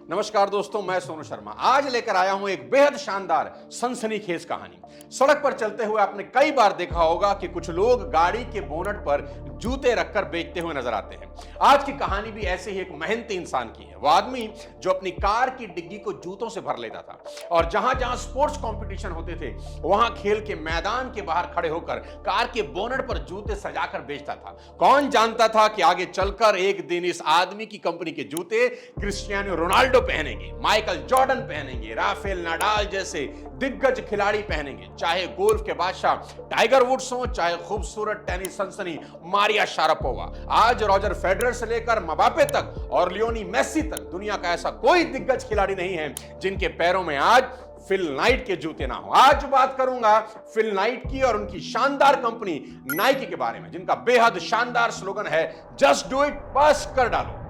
नमस्कार दोस्तों, मैं सोनू शर्मा आज लेकर आया हूं एक बेहद शानदार सनसनीखेज कहानी। सड़क पर चलते हुए आपने कई बार देखा होगा कि कुछ लोग गाड़ी के बोनट पर जूते रखकर बेचते हुए नजर आते हैं। आज की कहानी भी ऐसे ही एक मेहनती इंसान की है। वो आदमी जो अपनी कार की डिग्गी को जूतों से भर लेता था और जहां जहां स्पोर्ट्स कंपटीशन होते थे वहां खेल के मैदान के बाहर खड़े होकर कार के बोनट पर जूते सजाकर बेचता था। कौन जानता था कि आगे चलकर एक दिन इस आदमी की कंपनी के जूते क्रिस्टियानो रोनाल्डो पहनेंगे, माइकल जॉर्डन पहनेंगे, राफेल नाडाल जैसे दिग्गज खिलाड़ी पहनेंगे, चाहे गोल्फ के बादशाह टाइगर वुड्स हो, चाहे खूबसूरत टेनिस सनसनी मारिया शारापोवा। आज रॉजर फेडरर से लेकर मबापे तक और लियोनी मेसी तक दुनिया का ऐसा कोई दिग्गज खिलाड़ी नहीं है जिनके पैरों में आज फिल नाइट के जूते ना हो। आज बात करूंगा फिल नाइट की और उनकी शानदार कंपनी नाइकी के बारे में, जिनका बेहद शानदार स्लोगन है जस्ट डू इट, बस कर डालो।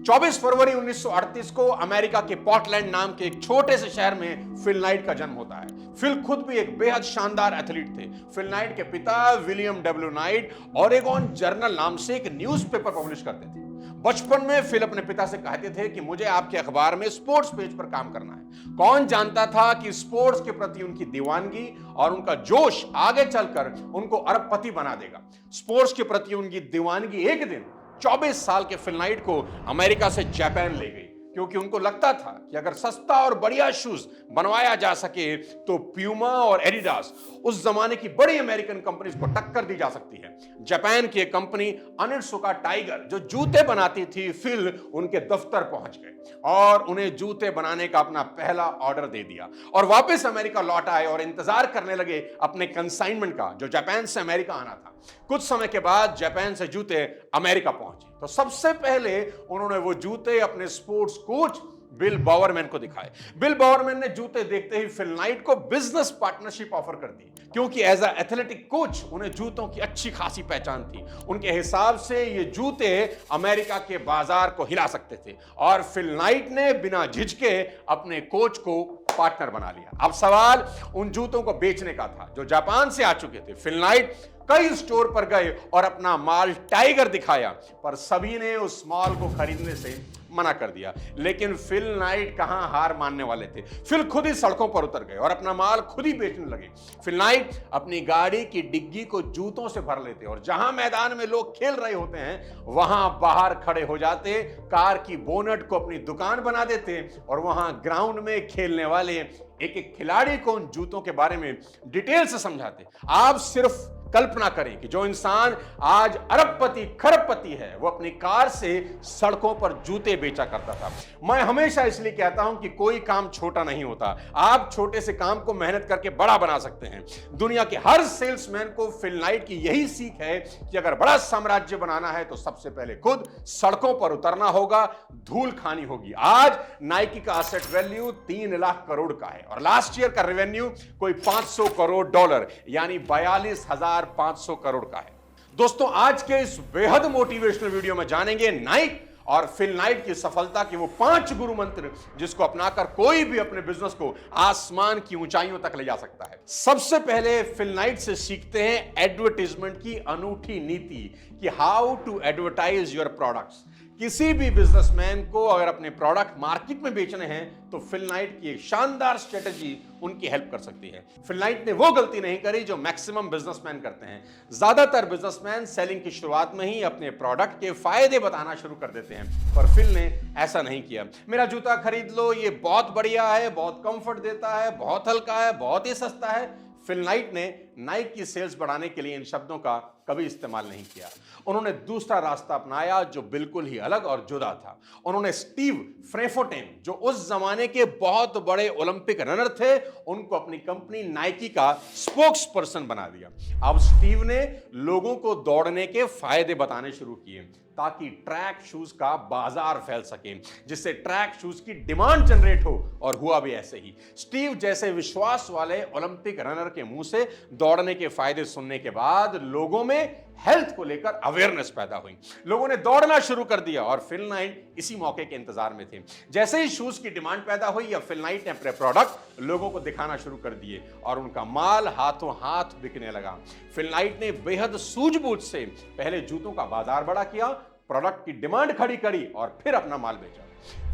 24 फरवरी 1938 को अमेरिका के पोर्टलैंड नाम के एक छोटे से शहर में फिल नाइट का जन्म होता है। फिल खुद भी एक बेहद शानदार एथलीट थे। फिल नाइट के पिता William W night Oregon journal नाम से एक न्यूज़पेपर पब्लिश करते थे। बचपन में फिल अपने पिता से कहते थे कि मुझे आपके अखबार में स्पोर्ट्स पेज पर काम करना है। कौन जानता था कि स्पोर्ट्स के प्रति उनकी दीवानगी और उनका जोश आगे चलकर उनको अरबपति बना देगा। स्पोर्ट्स के प्रति उनकी दीवानगी एक दिन 24 साल के फिल नाइट को अमेरिका से जापान ले गई, क्योंकि उनको लगता था कि अगर सस्ता और बढ़िया शूज बनवाया जा सके तो प्यूमा और एडिडास उस जमाने की बड़ी अमेरिकन कंपनीज को टक्कर दी जा सकती है। जापान की एक कंपनी अनित्सुका टाइगर जो जूते बनाती थी, फिल उनके दफ्तर पहुंच गए और उन्हें जूते बनाने का अपना पहला ऑर्डर दे दिया और वापस अमेरिका लौट आए और इंतजार करने लगे अपने कंसाइनमेंट का, जो जापान से अमेरिका आना था। कुछ समय के बाद जापान से जूते अमेरिका पहुंचे तो सबसे पहले उन्होंने वो जूते अपने स्पोर्ट्स कोच बिल बावरमैन को दिखाए। बिल बावरमैन ने जूते देखते ही फिल नाइट को बिजनेस पार्टनरशिप ऑफर कर दी, क्योंकि एज अ एथलेटिक कोच उन्हें जूतों की अच्छी खासी पहचान थी। उनके हिसाब से ये जूते अमेरिका के बाजार को हिला सकते थे और फिल नाइट ने बिना झिझके अपने कोच को पार्टनर बना लिया। अब सवाल उन जूतों को बेचने का था जो जापान से आ चुके थे। फिल नाइट कई स्टोर पर गए और अपना माल टाइगर दिखाया, पर सभी ने उस माल को खरीदने से मना कर दिया। लेकिन फिल नाइट कहां हार मानने वाले थे। फिल खुद ही सड़कों पर उतर गए और अपना माल खुद ही बेचने लगे। फिल नाइट अपनी गाड़ी की डिग्गी को जूतों से भर लेते और जहां मैदान में लोग खेल रहे होते हैं वहां बाहर खड़े हो जाते, कार की बोनट को अपनी दुकान बना देते और वहां ग्राउंड में खेलने वाले एक एक खिलाड़ी को उन जूतों के बारे में डिटेल से समझाते। आप सिर्फ कल्पना करें कि जो इंसान आज अरबपति खरबपति है वो अपनी कार से सड़कों पर जूते बेचा करता था। मैं हमेशा इसलिए कहता हूं कि कोई काम छोटा नहीं होता। आप छोटे से काम को मेहनत करके बड़ा बना सकते हैं। दुनिया के हर सेल्समैन को फिल नाइट की यही सीख है कि अगर बड़ा साम्राज्य बनाना है तो सबसे पहले खुद सड़कों पर उतरना होगा, धूल खानी होगी। आज नाइकी का एसेट वैल्यू 3 लाख करोड़ का है और लास्ट ईयर का रेवेन्यू कोई $500 करोड़ यानी 42,500 करोड़ का है। दोस्तों, आज के इस बेहद मोटिवेशनल वीडियो में जानेंगे नाइक और फिल नाइट की सफलता के वो 5 गुरु मंत्र जिसको अपनाकर कोई भी अपने बिजनेस को आसमान की ऊंचाइयों तक ले जा सकता है। सबसे पहले फिल नाइट से सीखते हैं एडवर्टाइजमेंट की अनूठी नीति कि how to advertise your products. किसी भी बिजनेसमैन को अगर अपने प्रोडक्ट मार्केट में बेचने हैं तो फिल नाइट की एक शानदार स्ट्रेटजी उनकी हेल्प कर सकती है। फिल नाइट ने वो गलती नहीं करी जो मैक्सिमम बिजनेसमैन करते हैं। ज्यादातर बिजनेसमैन सेलिंग की शुरुआत में ही अपने प्रोडक्ट के फायदे बताना शुरू कर देते हैं, पर फिल ने ऐसा नहीं किया। मेरा जूता खरीद लो, ये बहुत बढ़िया है, बहुत कंफर्ट देता है, बहुत हल्का है, बहुत ही सस्ता है। फिल नाइट ने नाइक की सेल्स बढ़ाने के लिए इन शब्दों का कभी इस्तेमाल नहीं किया। उन्होंने दूसरा रास्ता अपनाया जो बिल्कुल ही अलग और जुदा था। उन्होंने स्टीव फ्रेफोटेन, जो उस जमाने के बहुत बड़े ओलंपिक रनर थे, उनको अपनी कंपनी नाइकी का स्पोक्स पर्सन बना दिया। अब स्टीव ने लोगों को दौड़ने के फायदे बताने शुरू किए ताकि ट्रैक शूज का बाजार फैल सके, जिससे ट्रैक शूज की डिमांड जनरेट हो, और हुआ भी ऐसे ही। स्टीव जैसे विश्वास वाले ओलंपिक रनर के मुंह से दौड़ने के फायदे सुनने के बाद लोगों में हेल्थ को लेकर अवेयरनेस पैदा हुई। लोगों ने दौड़ना शुरू कर दिया और फिल नाइट इसी मौके के इंतजार में थे। जैसे ही शूज की डिमांड पैदा हुई या फिल नाइट ने अपने प्रोडक्ट लोगों को दिखाना शुरू कर दिए और उनका माल हाथों हाथ बिकने लगा। फिल नाइट ने बेहद सूझबूझ से पहले जूतों का बाजार बड़ा किया, प्रोडक्ट की डिमांड खड़ी करी और फिर अपना माल बेचा।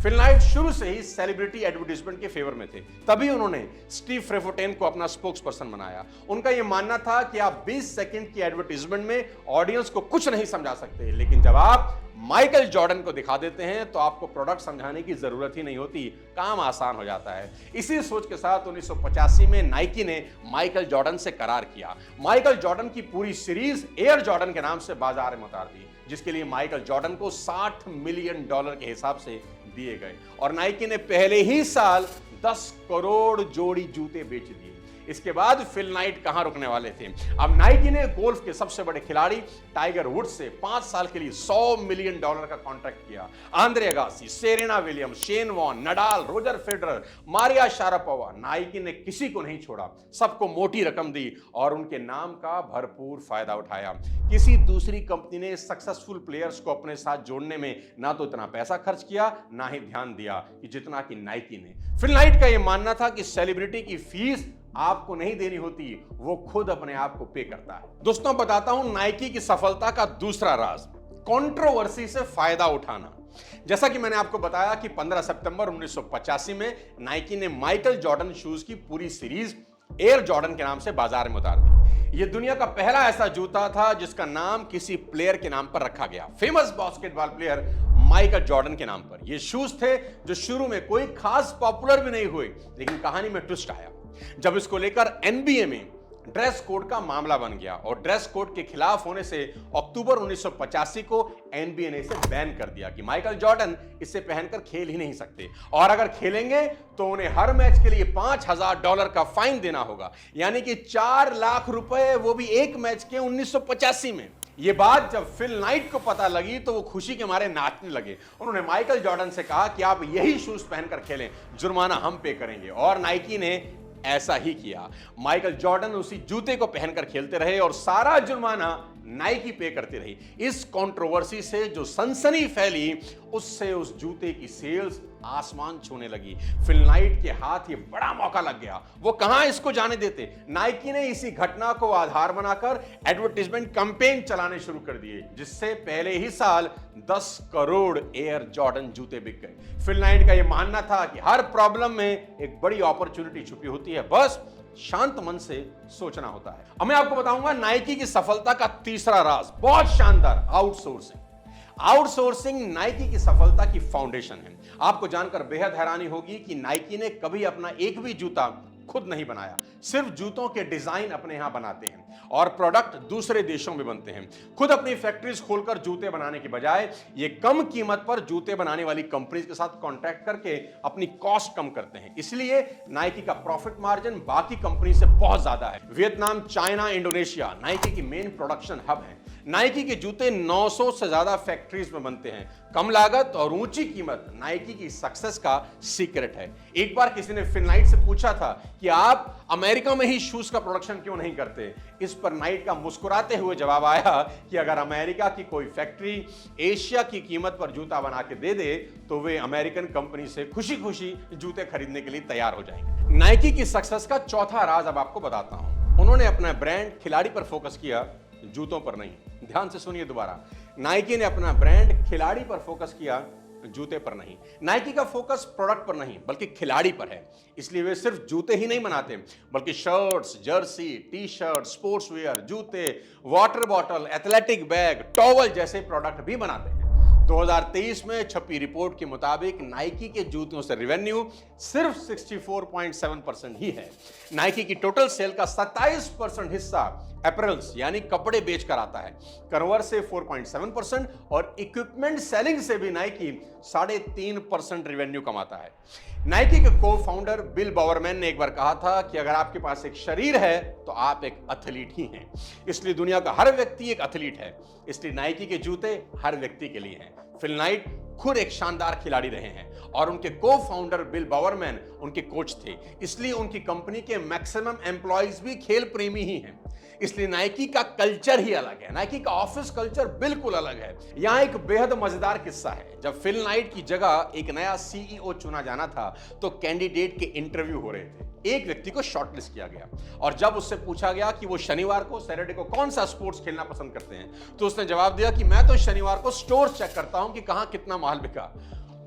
फिल नाइट शुरू से ही सेलिब्रिटी एडवर्टाइजमेंट के फेवर में थे, तभी उन्होंने स्टीव प्रेफोटेन को अपना स्पोक्स पर्सन बनाया। उनका यह मानना था कि आप 20 सेकंड की एडवर्टाइजमेंट में ऑडियंस को कुछ नहीं समझा सकते, लेकिन जब आप माइकल जॉर्डन को दिखा देते हैं तो आपको प्रोडक्ट समझाने की जरूरत ही नहीं होती, काम आसान हो जाता है। इसी सोच के साथ 1985 में नाइकी ने माइकल जॉर्डन से करार किया। माइकल जॉर्डन की पूरी सीरीज एयर जॉर्डन के नाम से बाजार में उतार दी, जिसके लिए माइकल जॉर्डन को $60 मिलियन के हिसाब से दिए गए और नाइकी ने पहले ही साल 10 करोड़ जोड़ी जूते बेच दिए। इसके बाद फिल नाइट कहां रुकने वाले थे। अब नाइकी ने गोल्फ के सबसे बड़े खिलाड़ी टाइगर वुड्स से 5 साल के लिए $100 मिलियन का कॉन्ट्रैक्ट किया। Andre Agassi, Serena Williams, Shane Warne, Nadal, Roger Federer, Maria Sharapova, Nike ने किसी को नहीं छोड़ा, सबको मोटी रकम दी और उनके नाम का भरपूर फायदा उठाया। किसी दूसरी कंपनी ने सक्सेसफुल प्लेयर्स को अपने साथ जोड़ने में ना तो इतना पैसा खर्च किया, ना ही ध्यान दिया कि जितना कि नाइकी ने। फिल नाइट का यह मानना था कि सेलिब्रिटी की फीस आपको नहीं देनी होती, वो खुद अपने आप को पे करता है। दोस्तों, बताता हूं नाइकी की सफलता का दूसरा राज, कंट्रोवर्सी से फायदा उठाना। जैसा कि मैंने आपको बताया कि 15 सितंबर 1985 में नाइकी ने माइकल जॉर्डन शूज की पूरी सीरीज एयर जॉर्डन के नाम से बाजार में उतार दी। यह दुनिया का पहला ऐसा जूता था जिसका नाम किसी प्लेयर के नाम पर रखा गया, famous basketball player Michael Jordan के नाम पर। यह शूज थे जो शुरू में कोई खास पॉपुलर भी नहीं हुए, लेकिन कहानी में ट्विस्ट आया जब इसको लेकर एनबीए में ड्रेस कोड का मामला बन गया और ड्रेस कोड के खिलाफ होने से अक्टूबर 1985 को एनबीए ने इसे बैन कर दिया कि माइकल जॉर्डन इसे पहनकर खेल ही नहीं सकते और अगर खेलेंगे तो उन्हें हर मैच के लिए $5000 का फाइन देना होगा, यानी कि 4 लाख रुपए, वो भी एक मैच के 1985 में। ये बात जब फिल नाइट को पता लगी तो वो खुशी के मारे नाचने लगे। उन्होंने माइकल जॉर्डन से कहा कि आप यही शूज पहनकर खेलें, जुर्माना हम पे करेंगे, और नाइकी ने ऐसा ही किया। माइकल जॉर्डन उसी जूते को पहनकर खेलते रहे और सारा जुर्माना नाइकी पे करती रही। इस कंट्रोवर्सी से जो सनसनी फैली, उससे उस जूते की सेल्स आसमान छूने लगी। फिल नाइट के हाथ ये बड़ा मौका लग गया, वो कहां इसको जाने देते। नाइकी ने इसी घटना को आधार बनाकर एडवर्टाइजमेंट कैंपेन चलाने शुरू कर दिए, जिससे पहले ही साल 10 करोड़ एयर जॉर्डन जूते बिक गए। फिल नाइट का यह मानना था कि हर प्रॉब्लम में एक बड़ी अपॉर्चुनिटी छुपी होती है, बस शांत मन से सोचना होता है। अब मैं आपको बताऊंगा नाइकी की सफलता का तीसरा राज, बहुत शानदार, आउटसोर्सिंग। आउटसोर्सिंग नाइकी की सफलता की फाउंडेशन है। आपको जानकर बेहद हैरानी होगी कि नाइकी ने कभी अपना एक भी जूता खुद नहीं बनाया, सिर्फ जूतों के डिजाइन अपने यहां बनाते हैं और प्रोडक्ट दूसरे देशों में बनते हैं। खुद अपनी फैक्ट्रीज खोलकर जूते बनाने के बजाय ये कम कीमत पर जूते बनाने वाली कंपनीज के साथ कॉन्ट्रैक्ट करके अपनी कॉस्ट कम करते हैं। इसलिए नाइकी का प्रॉफिट मार्जिन बाकी कंपनी से बहुत ज्यादा है। वियतनाम, चाइना, इंडोनेशिया नाइकी की मेन प्रोडक्शन हब है। नाइकी के जूते 900 से ज्यादा फैक्ट्रीज में बनते हैं। कम लागत और ऊंची कीमत नाइकी की सक्सेस का सीक्रेट है। एक बार किसी ने फिल नाइट से पूछा था कि आप अमेरिका में ही शूज का प्रोडक्शन क्यों नहीं करते। इस पर नाइट का मुस्कुराते हुए जवाब आया कि अगर अमेरिका की कोई फैक्ट्री एशिया की कीमत पर जूता बना के दे दे तो वे अमेरिकन कंपनी से खुशी खुशी जूते खरीदने के लिए तैयार हो जाएंगे। नाइकी की सक्सेस का चौथा राज अब आपको बताता हूं। उन्होंने अपना ब्रांड खिलाड़ी पर फोकस किया, जूतों पर नहीं। ध्यान से सुनिए दोबारा, नाइकी ने अपना ब्रांड खिलाड़ी पर फोकस किया, जूते पर नहीं। नाइकी का फोकस प्रोडक्ट पर नहीं बल्कि खिलाड़ी पर है। इसलिए वे सिर्फ जूते ही नहीं बनाते बल्कि shirts, jersey, T shirt, sports wear, जूते, water bottle, athletic bag, towel जैसे प्रोडक्ट भी बनाते हैं। 2023 में छपी रिपोर्ट के मुताबिक नाइकी के जूतों से रेवेन्यू सिर्फ 64.7% ही है। नाइकी की टोटल सेल का 27% हिस्सा अपैरल्स यानी कपड़े बेचकर आता है। कन्वर्स से 4.7% और इक्विपमेंट सेलिंग से भी नाइकी 3.5% रेवेन्यू कमाता है। नाइकी के को फाउंडर बिल बावरमैन ने एक बार कहा था कि अगर आपके पास एक शरीर है तो आप एक एथलीट ही हैं। इसलिए दुनिया का हर व्यक्ति एक एथलीट है। इसलिए नाइकी के जूते हर व्यक्ति के लिए हैं। फिल नाइट खुद एक शानदार खिलाड़ी रहे हैं और उनके को फाउंडर बिल बावरमैन उनके कोच थे। इसलिए उनकी कंपनी के मैक्सिमम एम्प्लॉयज भी खेल प्रेमी ही हैं। इसलिए नाइकी का कल्चर ही अलग है, नाइकी का ऑफिस कल्चर बिल्कुल अलग है। यहां एक बेहद मजेदार किस्सा है। जब फिल नाइट की जगह एक नया सीईओ चुना जाना था तो कैंडिडेट के इंटरव्यू हो रहे थे। एक व्यक्ति को शॉर्टलिस्ट किया गया और जब उससे पूछा गया कि वो शनिवार को, सैटरडे को कौन सा स्पोर्ट्स खेलना पसंद करते हैं, तो उसने जवाब दिया कि मैं तो शनिवार को स्टोर चेक करता हूं कि कहां कितना माल बिका।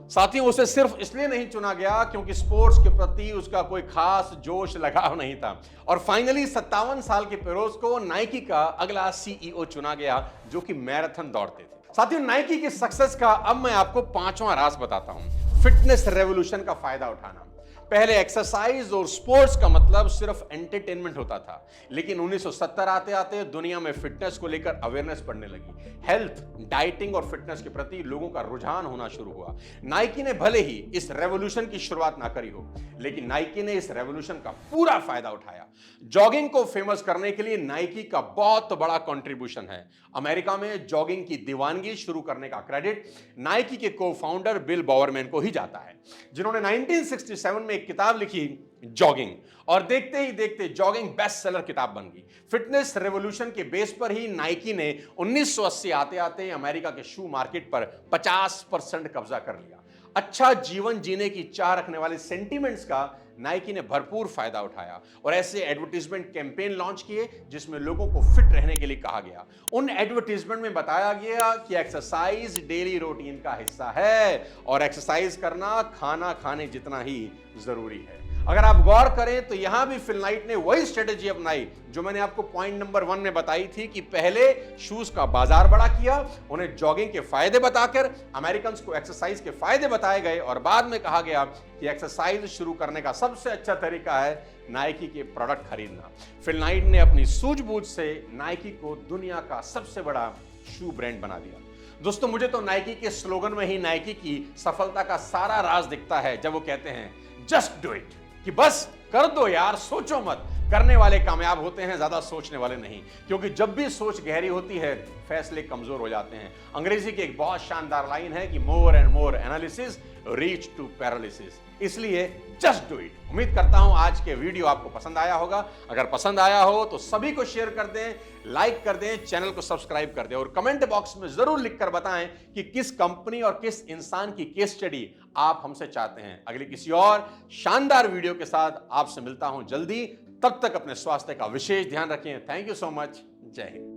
साथियों, उसे सिर्फ इसलिए नहीं चुना गया क्योंकि स्पोर्ट्स के प्रति उसका कोई खास जोश लगाव नहीं था। और फाइनली 57 साल के पेरोज को नाइकी का अगला सीईओ चुना गया, जो कि मैराथन दौड़ते थे। साथियों, नाइकी की सक्सेस का अब मैं आपको 5वां राज बताता हूं, फिटनेस रेवोल्यूशन का फायदा उठाना। पहले एक्सरसाइज और स्पोर्ट्स का मतलब सिर्फ एंटरटेनमेंट होता था, लेकिन 1970 आते आते दुनिया में फिटनेस को लेकर अवेयरनेस बढ़ने लगी। हेल्थ, डाइटिंग और फिटनेस के प्रति लोगों का रुझान होना शुरू हुआ। नाइकी ने भले ही इस रेवोल्यूशन की शुरुआत ना करी हो, लेकिन नाइकी ने इस रेवोल्यूशन का पूरा फायदा उठाया। जॉगिंग को फेमस करने के लिए नाइकी का बहुत बड़ा कंट्रीब्यूशन है। अमेरिका में जॉगिंग की दीवानगी शुरू करने का क्रेडिट नाइकी के को फाउंडर बिल बावरमैन को ही जाता है, जिन्होंने 1967 में एक किताब लिखी जॉगिंग, और देखते ही देखते जॉगिंग बेस्ट सेलर किताब बन गई। फिटनेस रेवोल्यूशन के बेस पर ही नाइकी ने 1980 आते आते अमेरिका के शू मार्केट पर 50% कब्जा कर लिया। अच्छा जीवन जीने की चाह रखने वाले सेंटीमेंट्स का नाइकी ने भरपूर फायदा उठाया और ऐसे एडवर्टीजमेंट कैंपेन लॉन्च किए जिसमें लोगों को फिट रहने के लिए कहा गया। उन एडवर्टीजमेंट में बताया गया कि एक्सरसाइज डेली रूटीन का हिस्सा है और एक्सरसाइज करना खाना खाने जितना ही जरूरी है। अगर आप गौर करें तो यहां भी फिल नाइट ने वही स्ट्रेटेजी अपनाई जो मैंने आपको पॉइंट नंबर 1 में बताई थी कि पहले शूज का बाजार बड़ा किया, उन्हें जॉगिंग के फायदे बताकर अमेरिकन्स को एक्सरसाइज के फायदे बताए गए और बाद में कहा गया कि एक्सरसाइज शुरू करने का सबसे अच्छा तरीका है नाइकी के प्रोडक्ट खरीदना। फिल नाइट ने अपनी सूझबूझ से नाइकी को दुनिया का सबसे बड़ा शू ब्रांड बना दिया। दोस्तों, मुझे तो नाइकी के स्लोगन में ही नाइकी की सफलता का सारा राज दिखता है, जब वो कहते हैं जस्ट डू इट, कि बस कर दो यार, सोचो मत। करने वाले कामयाब होते हैं, ज्यादा सोचने वाले नहीं, क्योंकि जब भी सोच गहरी होती है फैसले कमजोर हो जाते हैं। अंग्रेजी की एक बहुत शानदार लाइन है कि more and more analysis reach to paralysis. इसलिए जस्ट डू इट। उम्मीद करता हूं आज के वीडियो आपको पसंद आया होगा। अगर पसंद आया हो तो सभी को शेयर कर दें, लाइक कर दें, चैनल को सब्सक्राइब कर दें और कमेंट बॉक्स में जरूर लिखकर बताएं कि किस कंपनी और किस इंसान की केस स्टडी आप हमसे चाहते हैं। अगली किसी और शानदार वीडियो के साथ आपसे मिलता हूं जल्दी। तब तक अपने स्वास्थ्य का विशेष ध्यान रखें। Thank you so much. जय हिंद।